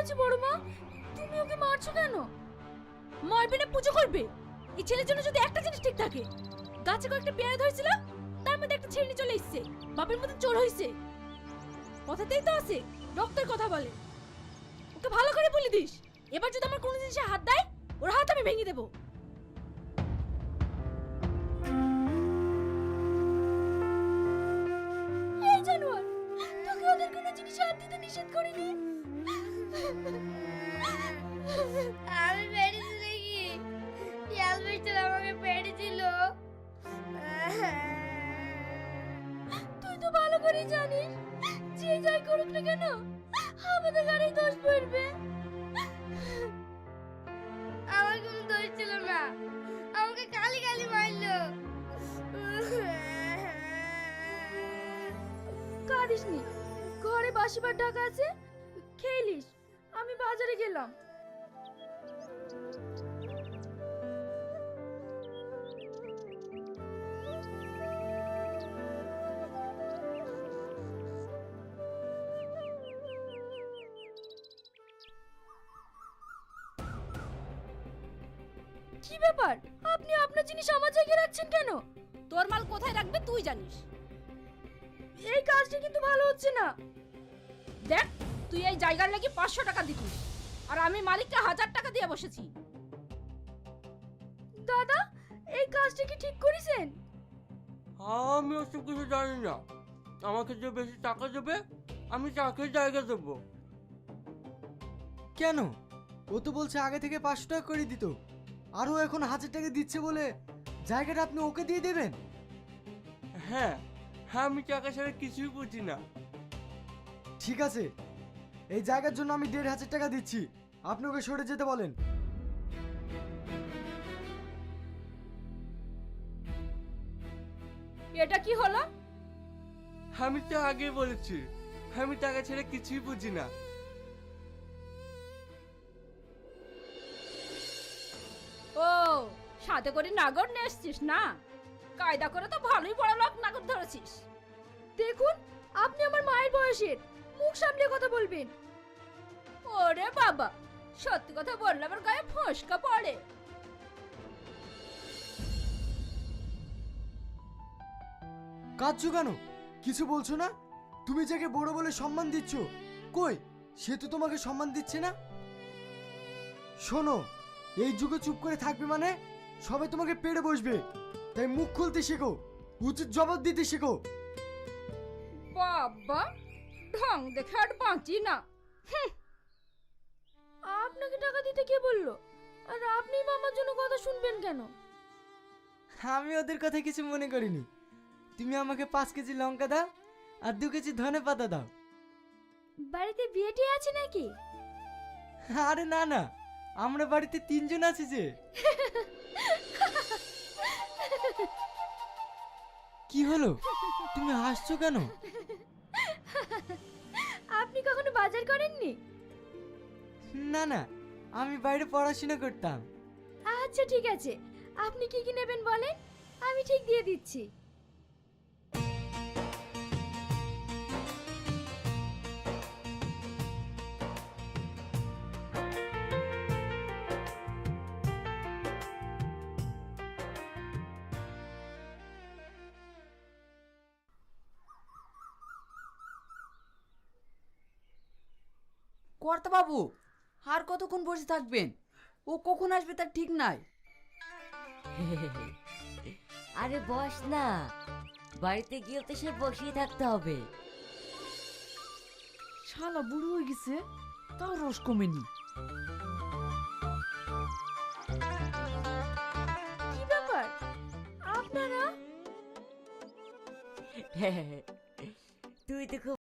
হয়েছে বড় মা? তুমি ওকে মারছো কেন? মারবে না পুজো করবে? এই ছেলের জন্য যদি একটা জিনিস ঠিক থাকে, গাছে কয়েকটা পেয়ারা ধরেছিল, তার মধ্যে একটা ছেড়ে চলে এসেছে, বাপের মতো চোর হয়েছে। কথাতেই তো আছে, রক্তের কথা বলে। ওকে ভালো করে বলে দিস, এবার যদি আমার কোনো জিনিসে হাত দেয়, ওর হাত আমি ভেঙে দেবো। এই জানোয়ার, তোকে ওদের কোনো জিনিসে হাত দিতে নিষেধ করিনি। আমি পেরেছি নাকি? অ্যালবেস্টার আমাকে পেরেছিল। তুই তো ভালো করে জানিস, যে যাই করুক না কেন, আমাদের গাড়ি দোষ পড়বে। আমার কোনো দোষ ছিল না, আমাকে খালি খালি মারলো। কাঁদিস নি, ঘরে বাসি ভাত ঢাকা আছে, খেলিস। আমি বাজারে গেলাম। কি ব্যাপার, আপনি আপনার জিনিস আমার জায়গায় রাখছেন কেন? তোর মাল কোথায় রাখবে তুই জানিস। এই কাজটা কিন্তু ভালো হচ্ছে না। দেখ, তুই এই জায়গার লাগি 500 টাকা দিতিস, আর আমি মালিককে 1000 টাকা দিয়ে বসেছি। দাদা, এই কাজটা কি ঠিক করেছেন? আমি ওসব কিছু জানি না। আমাকে যে বেশি টাকা দেবে, আমি তাকে জায়গা দেবো। কেন? ও তো বলছে আগে থেকে 500 টাকা করে দিত, আর ও এখন 1000 টাকা দিচ্ছে বলে জায়গাটা আপনি ওকে দিয়ে দেবেন? হ্যাঁ হ্যাঁ, আমি টাকা ছাড়া কিছুই বুঝি না। ঠিক আছে, এই জায়গার জন্য আমি 1500 টাকা দিচ্ছি, আপনি ওকে সরে যেতে বলেন। এটা কি হলো? আমি তো আগে বলেছি, আমি টাকা ছেড়ে কিছুই বুঝি না। ও, সাথে করে নাগর নিয়ে এসছিস না? কায়দা করে তো ভালোই বড় লোক নাগর ধরেছিস। দেখুন, আপনি আমার মায়ের বয়সের, মুখ সামলে কথা বলবেন। ওরে বাবা, সত্যি কথা বললে আমার গায়ে ফসকা পড়ে। কাঁদছো কেন? কিছু বলছো না? তুমি যাকে বড় বলে সম্মান দিচ্ছ, কই সে তো তোমাকে সম্মান দিচ্ছে না। শোনো, এই যুগে চুপ করে থাকবে মানে সবাই তোমাকে পেড়ে বসবে, তাই মুখ খুলতে শেখো, উচিত জবাব দিতে শেখো। বাবা, ঢং দেখে আর বাঁচি না। আপনাকে টাকা দিতে কে বললো? আর আপনি মামার জন্য কথা শুনবেন কেন? আমি ওদের কথা কিছু মনে করিনি। তুমি আমাকে 5 কেজি লঙ্কা দাও আর 2 কেজি ধনে পাতা দাও। বাড়িতে বিয়েটি আছে নাকি? আরে না না, আমরা বাড়িতে 3 জন আছি যে। কি হলো, তুমি হাসছো কেন? আপনি কখনো বাজার করেননি? না না, আমি বাইরে পড়াশোনা করতাম। আচ্ছা ঠিক আছে, আপনি কি কি নেবেন বলেন, আমি ঠিক দিয়ে দিচ্ছি। কর্তা বাবু, আর কতক্ষণ বসে থাকবেন? ও কখন আসবে তার ঠিক নাই। আরে বস না, বাড়িতে গিয়ে তো সে বসেই থাকতে হবে। শালা বুড়ো হয়ে গেছে, তাও রস কমেনি। কি ব্যাপার আপনারা? তুই তো খুব